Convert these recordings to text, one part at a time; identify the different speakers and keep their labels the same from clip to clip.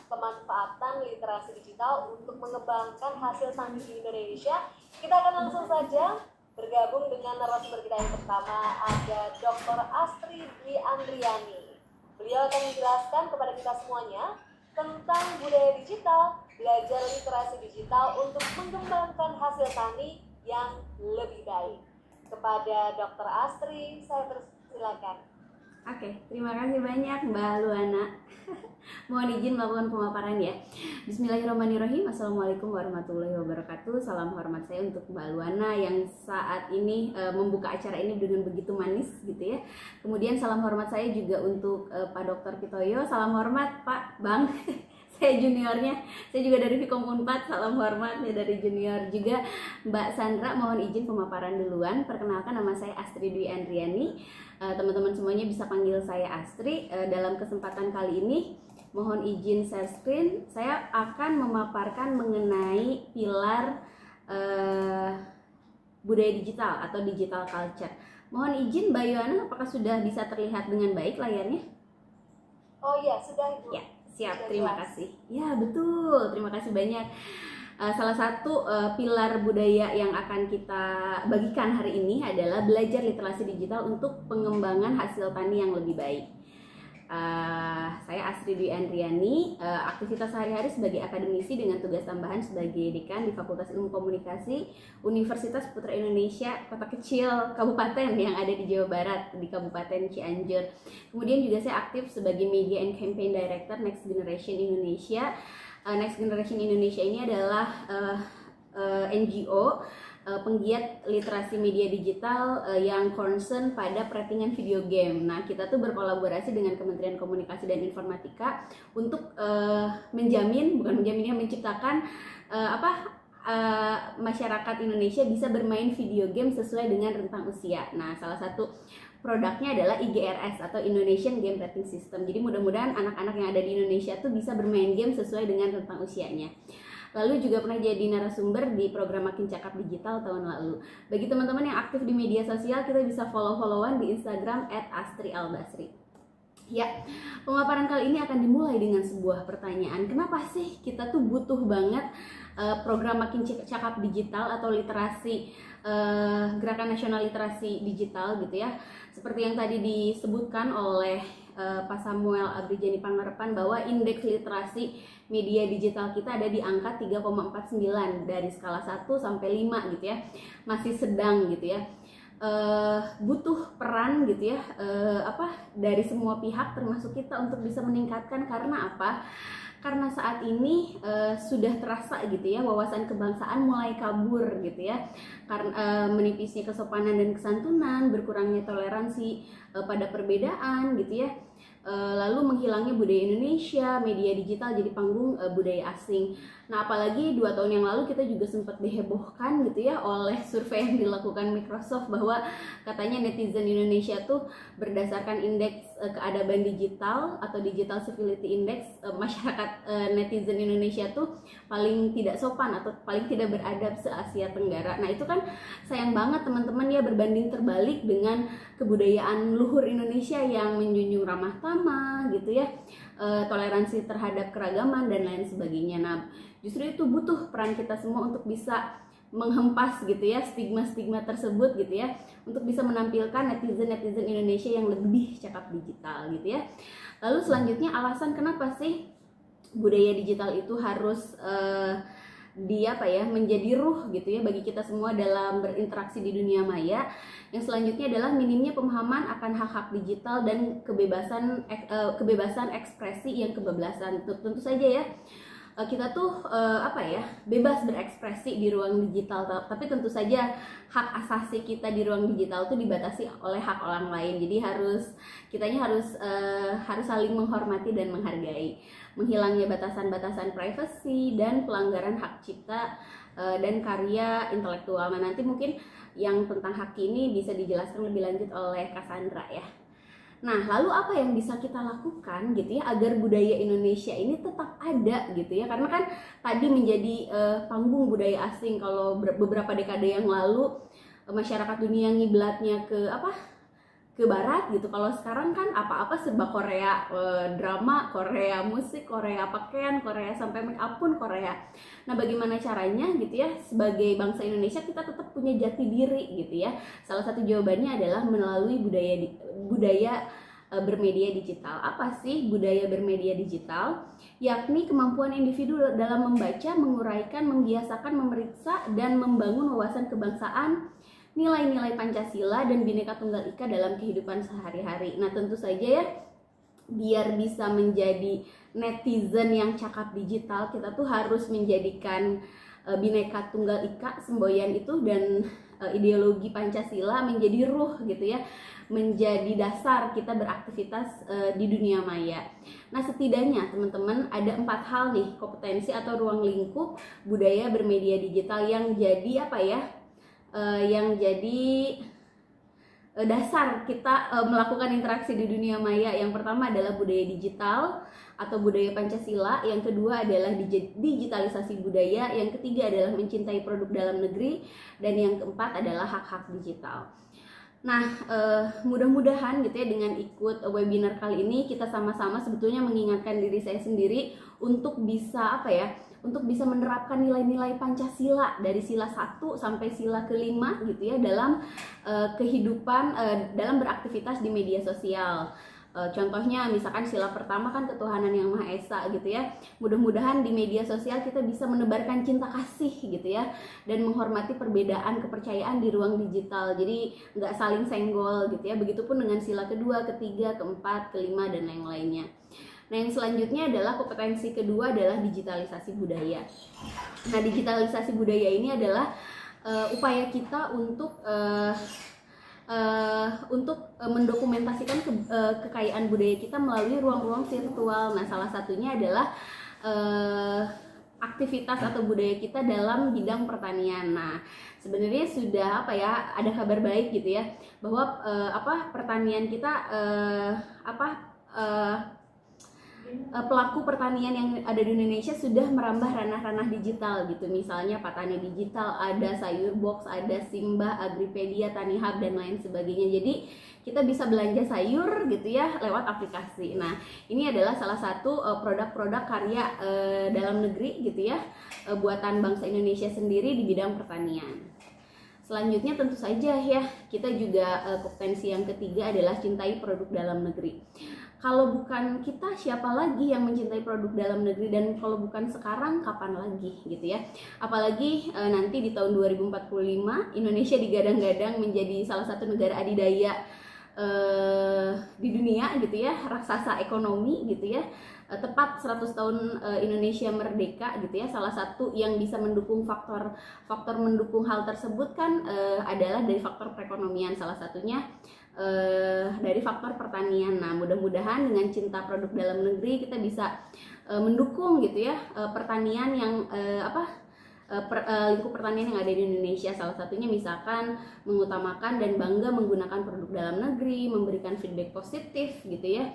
Speaker 1: pemanfaatan literasi digital untuk mengembangkan hasil tani di Indonesia. Kita akan langsung saja bergabung dengan narasumber kita yang pertama, ada Dr. Astri Dwi Andriani. Beliau akan menjelaskan kepada kita semuanya tentang budaya digital, belajar literasi digital untuk mengembangkan hasil tani yang lebih baik. Kepada Dr. Astri, saya persilakan.
Speaker 2: Oke, terima kasih banyak Mbak Luana. Mohon izin melakukan pemaparan ya. Bismillahirrahmanirrahim. Assalamualaikum warahmatullahi wabarakatuh. Salam hormat saya untuk Mbak Luana yang saat ini membuka acara ini dengan begitu manis gitu ya. Kemudian salam hormat saya juga untuk Pak Dr. Pitoyo. Salam hormat Pak Bang. Saya juniornya, saya juga dari Vkom Unpad, salam hormat ya dari junior juga. Mbak Sandra, mohon izin pemaparan duluan. Perkenalkan, nama saya Astri Dwi Andriani. Teman-teman semuanya bisa panggil saya Astri. Dalam kesempatan kali ini, mohon izin share screen. Saya akan memaparkan mengenai pilar budaya digital atau digital culture. Mohon izin Mbak Yohana, apakah sudah bisa terlihat dengan baik layarnya?
Speaker 1: Oh iya, sudah Ibu.
Speaker 2: Ya. Siap, terima kasih. Ya betul, terima kasih banyak. Salah satu pilar budaya yang akan kita bagikan hari ini adalah belajar literasi digital untuk pengembangan hasil tani yang lebih baik. Saya Astri Dwi Andriani, aktivitas sehari-hari sebagai akademisi dengan tugas tambahan sebagai dekan di Fakultas Ilmu Komunikasi Universitas Putra Indonesia, kota kecil kabupaten yang ada di Jawa Barat, di Kabupaten Cianjur. Kemudian juga saya aktif sebagai Media and Campaign Director Next Generation Indonesia. Next Generation Indonesia ini adalah NGO penggiat literasi media digital yang concern pada peratingan video game. Nah, kita tuh berkolaborasi dengan Kementerian Komunikasi dan Informatika untuk menciptakan masyarakat Indonesia bisa bermain video game sesuai dengan rentang usia. Nah, salah satu produknya adalah IGRS atau Indonesian Game Rating System. Jadi mudah-mudahan anak-anak yang ada di Indonesia tuh bisa bermain game sesuai dengan rentang usianya. Lalu juga pernah jadi narasumber di program Makin Cakap Digital tahun lalu. Bagi teman-teman yang aktif di media sosial, kita bisa follow-followan di Instagram @astrialbasri. Ya, pemaparan kali ini akan dimulai dengan sebuah pertanyaan. Kenapa sih kita tuh butuh banget program Makin Cakap Digital atau literasi, Gerakan Nasional Literasi Digital gitu ya. Seperti yang tadi disebutkan oleh Pak Samuel Abrijani Pangarepan bahwa indeks literasi media digital kita ada di angka 3,49 dari skala 1 sampai 5 gitu ya. Masih sedang gitu ya. Butuh peran gitu ya dari semua pihak termasuk kita untuk bisa meningkatkan. Karena apa? Karena saat ini sudah terasa gitu ya, wawasan kebangsaan mulai kabur gitu ya, karena menipisnya kesopanan dan kesantunan, berkurangnya toleransi pada perbedaan gitu ya, lalu menghilangnya budaya Indonesia, media digital jadi panggung budaya asing. Nah, apalagi 2 tahun yang lalu kita juga sempat dihebohkan gitu ya oleh survei yang dilakukan Microsoft bahwa katanya netizen Indonesia tuh berdasarkan indeks keadaban digital atau Digital Civility Index, masyarakat netizen Indonesia tuh paling tidak sopan atau paling tidak beradab se-Asia Tenggara. Nah, itu kan sayang banget teman-teman ya, berbanding terbalik dengan kebudayaan luhur Indonesia yang menjunjung ramah tamah gitu ya, toleransi terhadap keragaman dan lain sebagainya. Nah, justru itu butuh peran kita semua untuk bisa menghempas gitu ya stigma-stigma tersebut gitu ya, untuk bisa menampilkan netizen-netizen Indonesia yang lebih cakap digital gitu ya. Lalu selanjutnya, alasan kenapa sih budaya digital itu harus menjadi ruh gitu ya bagi kita semua dalam berinteraksi di dunia maya. Yang selanjutnya adalah minimnya pemahaman akan hak-hak digital dan kebebasan ekspresi yang kebablasan. Tentu saja ya, kita tuh bebas berekspresi di ruang digital, tapi tentu saja hak asasi kita di ruang digital tuh dibatasi oleh hak orang lain. Jadi kitanya harus saling menghormati dan menghargai. Menghilangnya batasan-batasan privasi dan pelanggaran hak cipta dan karya intelektual. Nah, nanti mungkin yang tentang hak ini bisa dijelaskan lebih lanjut oleh Cassandra ya. Nah, lalu apa yang bisa kita lakukan gitu ya agar budaya Indonesia ini tetap ada gitu ya? Karena kan tadi menjadi panggung budaya asing. Kalau beberapa dekade yang lalu masyarakat dunia ngiblatnya ke ke barat gitu. Kalau sekarang kan apa-apa serba Korea, drama Korea, musik Korea, pakaian Korea, sampai make up pun Korea. Nah, bagaimana caranya gitu ya sebagai bangsa Indonesia kita tetap punya jati diri gitu ya? Salah satu jawabannya adalah melalui budaya bermedia digital. Apa sih budaya bermedia digital? Yakni kemampuan individu dalam membaca, menguraikan, membiasakan, memeriksa, dan membangun wawasan kebangsaan, nilai-nilai Pancasila, dan Bhinneka Tunggal Ika dalam kehidupan sehari-hari. Nah, tentu saja ya, biar bisa menjadi netizen yang cakap digital, kita tuh harus menjadikan Bhinneka Tunggal Ika, semboyan itu, dan ideologi Pancasila menjadi ruh gitu ya, menjadi dasar kita beraktivitas di dunia maya. Nah, setidaknya teman-teman ada 4 hal nih kompetensi atau ruang lingkup budaya bermedia digital yang jadi apa ya, yang jadi dasar kita melakukan interaksi di dunia maya. Yang pertama adalah budaya digital atau budaya Pancasila, yang kedua adalah digitalisasi budaya, yang ketiga adalah mencintai produk dalam negeri, dan yang keempat adalah hak-hak digital. Nah, mudah-mudahan gitu ya dengan ikut webinar kali ini kita sama-sama sebetulnya mengingatkan diri saya sendiri untuk bisa apa ya, untuk bisa menerapkan nilai-nilai Pancasila dari sila 1 sampai sila ke-5 gitu ya dalam kehidupan, dalam beraktivitas di media sosial. Contohnya misalkan sila pertama kan ketuhanan yang Maha Esa gitu ya. Mudah-mudahan di media sosial kita bisa menebarkan cinta kasih gitu ya, dan menghormati perbedaan kepercayaan di ruang digital. Jadi nggak saling senggol gitu ya. Begitupun dengan sila kedua, ketiga, keempat, kelima, dan yang lainnya. Nah, yang selanjutnya adalah kompetensi kedua adalah digitalisasi budaya. Nah, digitalisasi budaya ini adalah upaya kita untuk mendokumentasikan kekayaan budaya kita melalui ruang-ruang virtual. Nah, salah satunya adalah aktivitas atau budaya kita dalam bidang pertanian. Nah, sebenarnya sudah apa ya, ada kabar baik gitu ya, bahwa pertanian kita pelaku pertanian yang ada di Indonesia sudah merambah ranah-ranah digital gitu. Misalnya Patani Digital, ada Sayur Box, ada Simbah, Agripedia, Tani Hub, dan lain sebagainya. Jadi kita bisa belanja sayur gitu ya lewat aplikasi. Nah, ini adalah salah satu produk-produk karya dalam negeri gitu ya, buatan bangsa Indonesia sendiri di bidang pertanian. Selanjutnya tentu saja ya, kita juga kompetensi yang ketiga adalah cintai produk dalam negeri. Kalau bukan kita, siapa lagi yang mencintai produk dalam negeri? Dan kalau bukan sekarang, kapan lagi gitu ya? Apalagi nanti di tahun 2045 Indonesia digadang-gadang menjadi salah satu negara adidaya di dunia gitu ya, raksasa ekonomi gitu ya. Tepat 100 tahun Indonesia merdeka gitu ya. Salah satu yang bisa mendukung faktor mendukung hal tersebut kan adalah dari faktor perekonomian, salah satunya dari faktor pertanian. Nah, mudah-mudahan dengan cinta produk dalam negeri kita bisa mendukung gitu ya pertanian yang lingkup pertanian yang ada di Indonesia. Salah satunya misalkan mengutamakan dan bangga menggunakan produk dalam negeri, memberikan feedback positif gitu ya,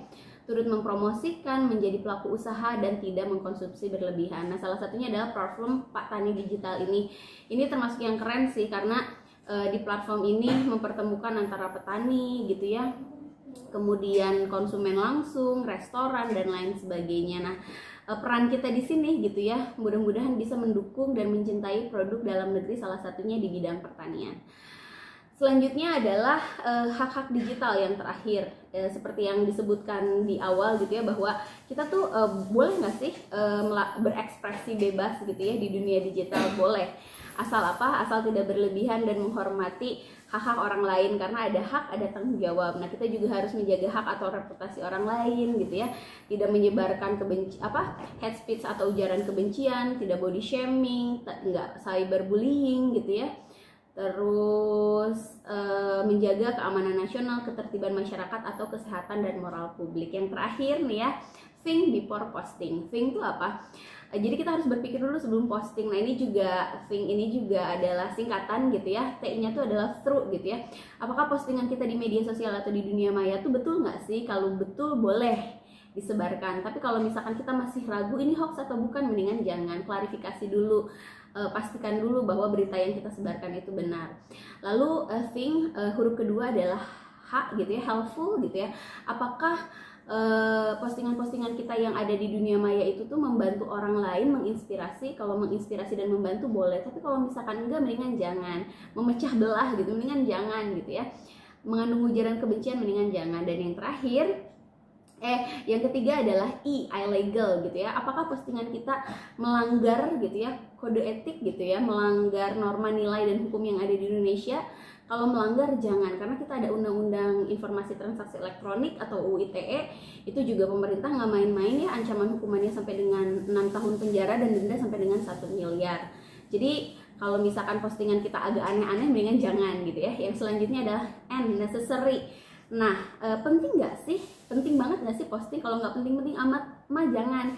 Speaker 2: turut mempromosikan, menjadi pelaku usaha, dan tidak mengkonsumsi berlebihan. Nah, salah satunya adalah platform Patani Digital ini. Ini termasuk yang keren sih, karena di platform ini mempertemukan antara petani gitu ya, kemudian konsumen langsung, restoran, dan lain sebagainya. Nah, peran kita di sini gitu ya, mudah-mudahan bisa mendukung dan mencintai produk dalam negeri, salah satunya di bidang pertanian. Selanjutnya adalah hak-hak digital yang terakhir, seperti yang disebutkan di awal gitu ya, bahwa kita tuh boleh nggak sih berekspresi bebas gitu ya di dunia digital? Boleh, asal asal tidak berlebihan dan menghormati hak-hak orang lain, karena ada hak, ada tanggung jawab. Nah, kita juga harus menjaga hak atau reputasi orang lain gitu ya, tidak menyebarkan hate speech atau ujaran kebencian, tidak body shaming, nggak cyberbullying gitu ya. Terus menjaga keamanan nasional, ketertiban masyarakat, atau kesehatan dan moral publik. Yang terakhir nih ya, think before posting. Think itu apa? Jadi kita harus berpikir dulu sebelum posting. Nah, ini juga think ini juga adalah singkatan gitu ya. T-nya itu adalah true gitu ya. Apakah postingan kita di media sosial atau di dunia maya itu betul nggak sih? Kalau betul boleh disebarkan. Tapi kalau misalkan kita masih ragu ini hoax atau bukan, mendingan jangan, klarifikasi dulu. Pastikan dulu bahwa berita yang kita sebarkan itu benar. Lalu think huruf kedua adalah gitu ya, helpful gitu ya. Apakah postingan-postingan kita yang ada di dunia maya itu tuh membantu orang lain, menginspirasi? Kalau menginspirasi dan membantu boleh, tapi kalau misalkan enggak, mendingan jangan. Memecah belah gitu, mendingan jangan gitu ya. Mengandung ujaran kebencian, mendingan jangan. Dan yang terakhir, yang ketiga adalah illegal gitu ya. Apakah postingan kita melanggar gitu ya kode etik gitu ya, melanggar norma nilai dan hukum yang ada di Indonesia? Kalau melanggar jangan, karena kita ada Undang-Undang Informasi Transaksi Elektronik atau UU ITE. Itu juga pemerintah nggak main-main ya, ancaman hukumannya sampai dengan 6 tahun penjara dan denda sampai dengan 1 miliar. Jadi kalau misalkan postingan kita agak aneh-aneh, mendingan jangan gitu ya. Yang selanjutnya adalah necessary. Nah, penting nggak sih? Penting banget nggak sih posting? Kalau nggak penting-penting amat mah jangan.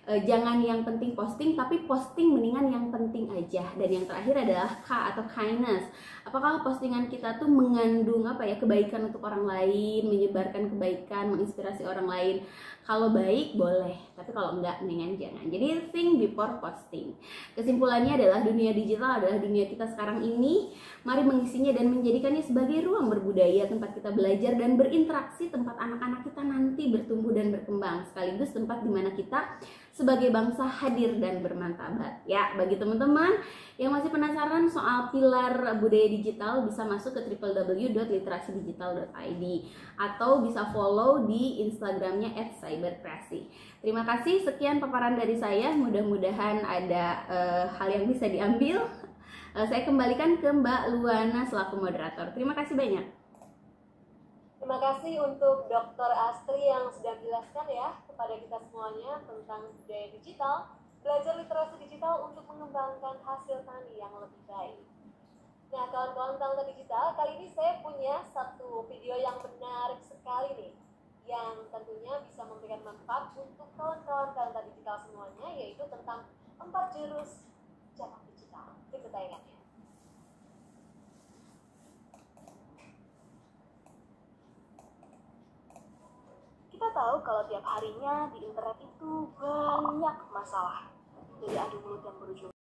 Speaker 2: Jangan yang penting posting, tapi posting mendingan yang penting aja. Dan yang terakhir adalah K atau kindness. Apakah postingan kita tuh mengandung kebaikan untuk orang lain, menyebarkan kebaikan, menginspirasi orang lain? Kalau baik boleh, tapi kalau enggak mendingan jangan. Jadi think before posting. Kesimpulannya adalah dunia digital adalah dunia kita sekarang ini. Mari mengisinya dan menjadikannya sebagai ruang berbudaya, tempat kita belajar dan berinteraksi, tempat anak-anak kita nanti bertumbuh dan berkembang, sekaligus tempat di mana kita sebagai bangsa hadir dan bermartabat. Ya, bagi teman-teman yang masih penasaran soal pilar budaya digital, bisa masuk ke www.literasidigital.id atau bisa follow di Instagramnya @cyberkreasi. Terima kasih, sekian paparan dari saya. Mudah-mudahan ada hal yang bisa diambil. Saya kembalikan ke Mbak Luana selaku moderator. Terima kasih banyak.
Speaker 1: Terima kasih untuk Dr. Astri yang sudah menjelaskan ya kepada kita semuanya tentang budaya digital, belajar literasi digital untuk mengembangkan hasil tani yang lebih baik. Nah, kawan-kawan talenta digital, kali ini saya punya satu video yang menarik sekali nih, yang tentunya bisa memberikan manfaat untuk kawan-kawan talenta digital semuanya, yaitu tentang 4 jurus cetak digital. Berikut tayangannya. Kita tahu kalau tiap harinya di internet itu banyak masalah, dari adu mulut yang berujung